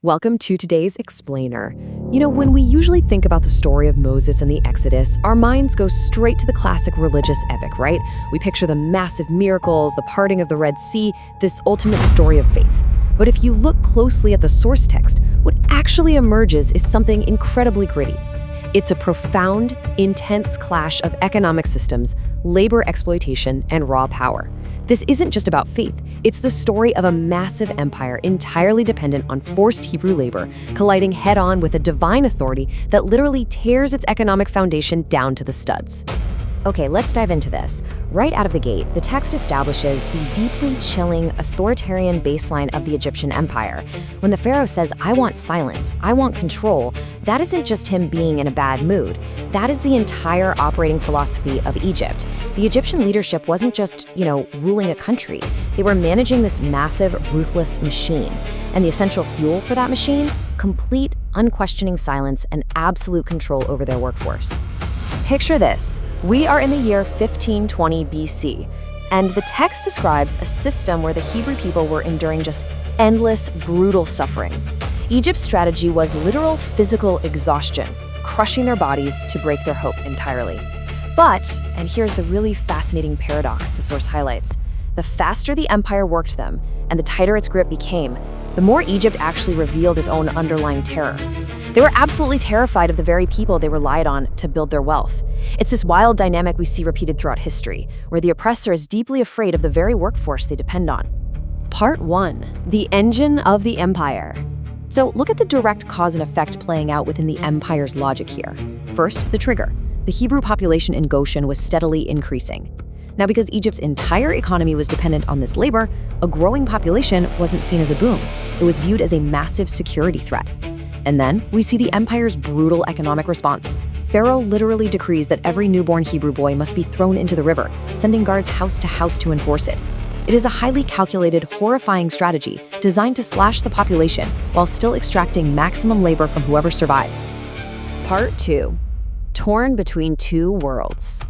Welcome to today's Explainer. When we usually think about the story of Moses and the Exodus, our minds go straight to the classic religious epic, right? We picture the massive miracles, the parting of the Red Sea, this ultimate story of faith. But if you look closely at the source text, what actually emerges is something incredibly gritty. It's a profound, intense clash of economic systems, labor exploitation, and raw power. This isn't just about faith. It's the story of a massive empire entirely dependent on forced Hebrew labor, colliding head-on with a divine authority that literally tears its economic foundation down to the studs. Okay, let's dive into this. Right out of the gate, the text establishes the deeply chilling, authoritarian baseline of the Egyptian empire. When the Pharaoh says, "I want silence, I want control," that isn't just him being in a bad mood. That is the entire operating philosophy of Egypt. The Egyptian leadership wasn't just, ruling a country. They were managing this massive, ruthless machine. And the essential fuel for that machine? Complete, unquestioning silence and absolute control over their workforce. Picture this. We are in the year 1520 BC, and the text describes a system where the Hebrew people were enduring just endless, brutal suffering. Egypt's strategy was literal physical exhaustion, crushing their bodies to break their hope entirely. But, and here's the really fascinating paradox the source highlights, the faster the empire worked them, and the tighter its grip became, the more Egypt actually revealed its own underlying terror. They were absolutely terrified of the very people they relied on to build their wealth. It's this wild dynamic we see repeated throughout history, where the oppressor is deeply afraid of the very workforce they depend on. Part 1. The engine of the empire. So look at the direct cause and effect playing out within the empire's logic here. First, the trigger. The Hebrew population in Goshen was steadily increasing. Now, because Egypt's entire economy was dependent on this labor, a growing population wasn't seen as a boom. It was viewed as a massive security threat. And then we see the empire's brutal economic response. Pharaoh literally decrees that every newborn Hebrew boy must be thrown into the river, sending guards house to house to enforce it. It is a highly calculated, horrifying strategy designed to slash the population while still extracting maximum labor from whoever survives. Part 2. Torn between two worlds.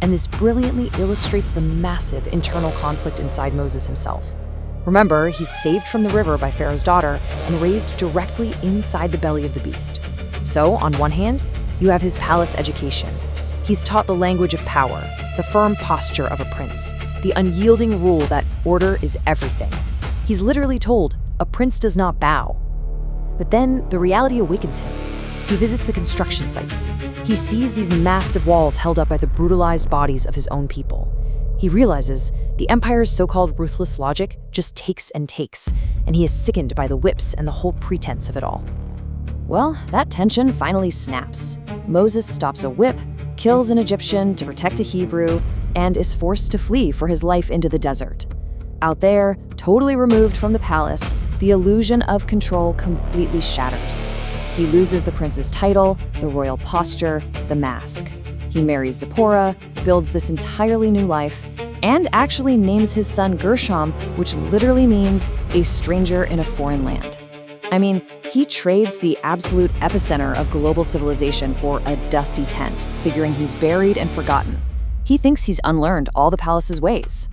And this brilliantly illustrates the massive internal conflict inside Moses himself. Remember, he's saved from the river by Pharaoh's daughter and raised directly inside the belly of the beast. So, on one hand, you have his palace education. He's taught the language of power, the firm posture of a prince, the unyielding rule that order is everything. He's literally told, a prince does not bow. But then the reality awakens him. He visits the construction sites. He sees these massive walls held up by the brutalized bodies of his own people. He realizes the empire's so-called ruthless logic just takes and takes, and he is sickened by the whips and the whole pretense of it all. Well, that tension finally snaps. Moses stops a whip, kills an Egyptian to protect a Hebrew, and is forced to flee for his life into the desert. Out there, totally removed from the palace, the illusion of control completely shatters. He loses the prince's title, the royal posture, the mask. He marries Zipporah, builds this entirely new life, and actually names his son Gershom, which literally means a stranger in a foreign land. I mean, he trades the absolute epicenter of global civilization for a dusty tent, figuring he's buried and forgotten. He thinks he's unlearned all the palace's ways.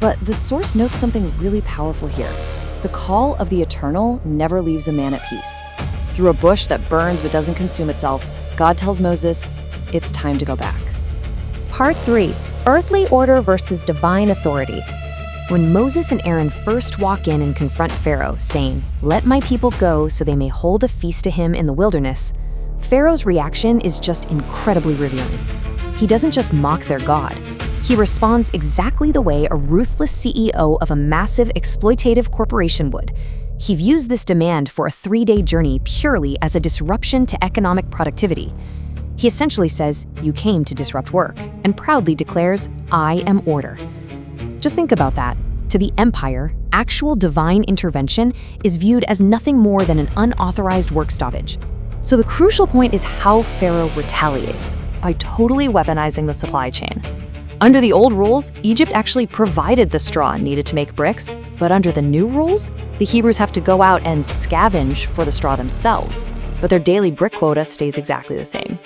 But the source notes something really powerful here. The call of the eternal never leaves a man at peace. Through a bush that burns but doesn't consume itself, God tells Moses, it's time to go back. Part 3. Earthly order versus divine authority. When Moses and Aaron first walk in and confront Pharaoh, saying, "Let my people go so they may hold a feast to him in the wilderness," Pharaoh's reaction is just incredibly revealing. He doesn't just mock their God. He responds exactly the way a ruthless CEO of a massive exploitative corporation would. He views this demand for a 3-day journey purely as a disruption to economic productivity. He essentially says, "You came to disrupt work," and proudly declares, "I am order." Just think about that. To the empire, actual divine intervention is viewed as nothing more than an unauthorized work stoppage. So the crucial point is how Pharaoh retaliates, by totally weaponizing the supply chain. Under the old rules, Egypt actually provided the straw needed to make bricks, but under the new rules, the Hebrews have to go out and scavenge for the straw themselves, but their daily brick quota stays exactly the same.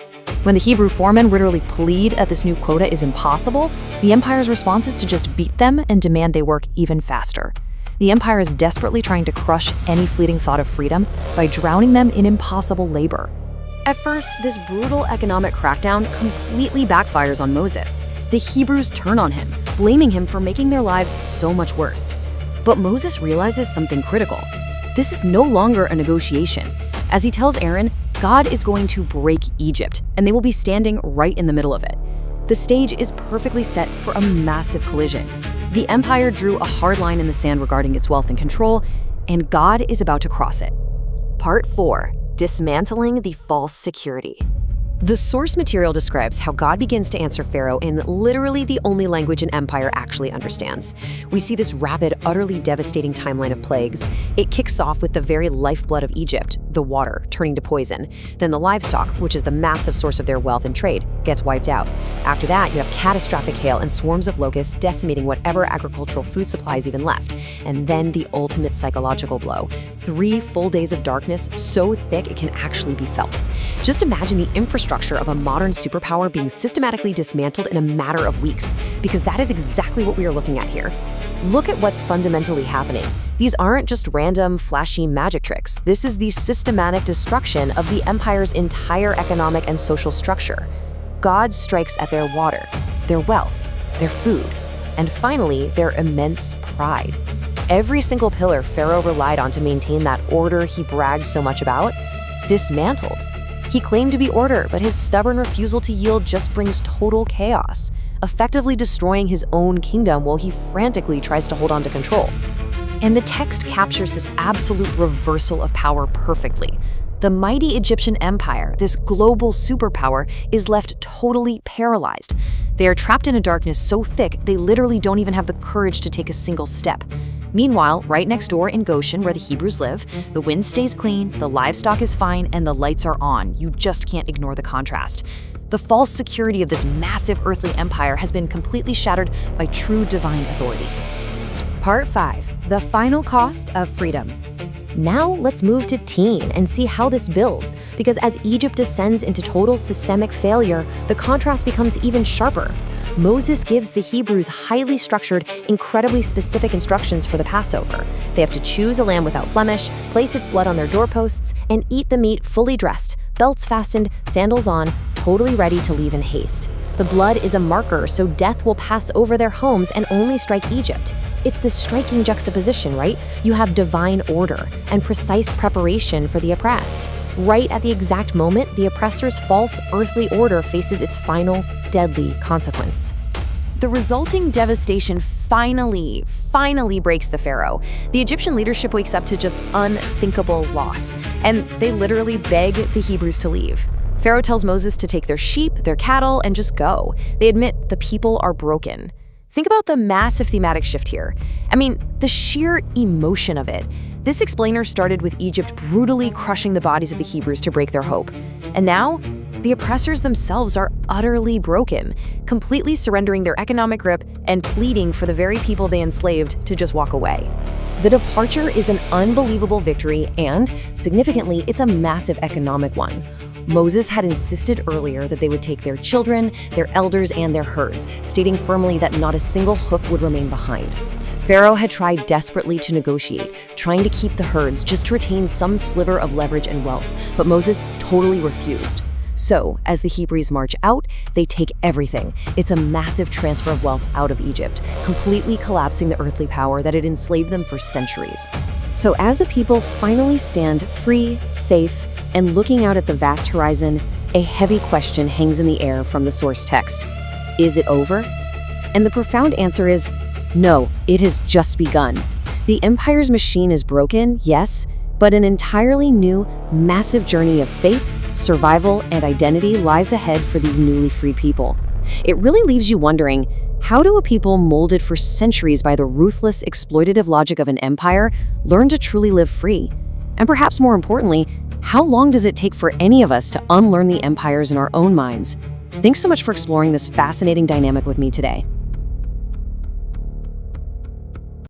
When the Hebrew foremen literally plead that this new quota is impossible, the empire's response is to just beat them and demand they work even faster. The empire is desperately trying to crush any fleeting thought of freedom by drowning them in impossible labor. At first, this brutal economic crackdown completely backfires on Moses. The Hebrews turn on him, blaming him for making their lives so much worse. But Moses realizes something critical. This is no longer a negotiation. As he tells Aaron, God is going to break Egypt, and they will be standing right in the middle of it. The stage is perfectly set for a massive collision. The empire drew a hard line in the sand regarding its wealth and control, and God is about to cross it. Part 4. Dismantling the false security. The source material describes how God begins to answer Pharaoh in literally the only language an empire actually understands. We see this rapid, utterly devastating timeline of plagues. It kicks off with the very lifeblood of Egypt, the water, turning to poison. Then the livestock, which is the massive source of their wealth and trade, gets wiped out. After that, you have catastrophic hail and swarms of locusts decimating whatever agricultural food supplies even left. And then the ultimate psychological blow. 3 full days of darkness so thick it can actually be felt. Just imagine the infrastructure of a modern superpower being systematically dismantled in a matter of weeks, because that is exactly what we are looking at here. Look at what's fundamentally happening. These aren't just random, flashy magic tricks. This is the systematic destruction of the empire's entire economic and social structure. God strikes at their water, their wealth, their food, and finally, their immense pride. Every single pillar Pharaoh relied on to maintain that order he bragged so much about, dismantled. He claimed to be order, but his stubborn refusal to yield just brings total chaos, effectively destroying his own kingdom while he frantically tries to hold on to control. And the text captures this absolute reversal of power perfectly. The mighty Egyptian empire, this global superpower, is left totally paralyzed. They are trapped in a darkness so thick they literally don't even have the courage to take a single step. Meanwhile, right next door in Goshen, where the Hebrews live, the wind stays clean, the livestock is fine, and the lights are on. You just can't ignore the contrast. The false security of this massive earthly empire has been completely shattered by true divine authority. Part 5. The final cost of freedom. Now let's move to teen and see how this builds, because as Egypt descends into total systemic failure, the contrast becomes even sharper. Moses gives the Hebrews highly structured, incredibly specific instructions for the Passover. They have to choose a lamb without blemish, place its blood on their doorposts, and eat the meat fully dressed, belts fastened, sandals on, totally ready to leave in haste. The blood is a marker, so death will pass over their homes and only strike Egypt. It's this striking juxtaposition, right? You have divine order and precise preparation for the oppressed. Right at the exact moment, the oppressor's false earthly order faces its final, deadly consequence. The resulting devastation finally breaks the Pharaoh. The Egyptian leadership wakes up to just unthinkable loss, and they literally beg the Hebrews to leave. Pharaoh tells Moses to take their sheep, their cattle, and just go. They admit the people are broken. Think about the massive thematic shift here. I mean, the sheer emotion of it. This explainer started with Egypt brutally crushing the bodies of the Hebrews to break their hope. And now, the oppressors themselves are utterly broken, completely surrendering their economic grip and pleading for the very people they enslaved to just walk away. The departure is an unbelievable victory and, significantly, it's a massive economic one. Moses had insisted earlier that they would take their children, their elders, and their herds, stating firmly that not a single hoof would remain behind. Pharaoh had tried desperately to negotiate, trying to keep the herds just to retain some sliver of leverage and wealth, but Moses totally refused. So, as the Hebrews march out, they take everything. It's a massive transfer of wealth out of Egypt, completely collapsing the earthly power that had enslaved them for centuries. So as the people finally stand free, safe, and looking out at the vast horizon, a heavy question hangs in the air from the source text. Is it over? And the profound answer is, no, it has just begun. The empire's machine is broken, yes, but an entirely new, massive journey of faith, survival, and identity lies ahead for these newly free people. It really leaves you wondering, how do a people molded for centuries by the ruthless, exploitative logic of an empire learn to truly live free? And perhaps more importantly, how long does it take for any of us to unlearn the empires in our own minds? Thanks so much for exploring this fascinating dynamic with me today.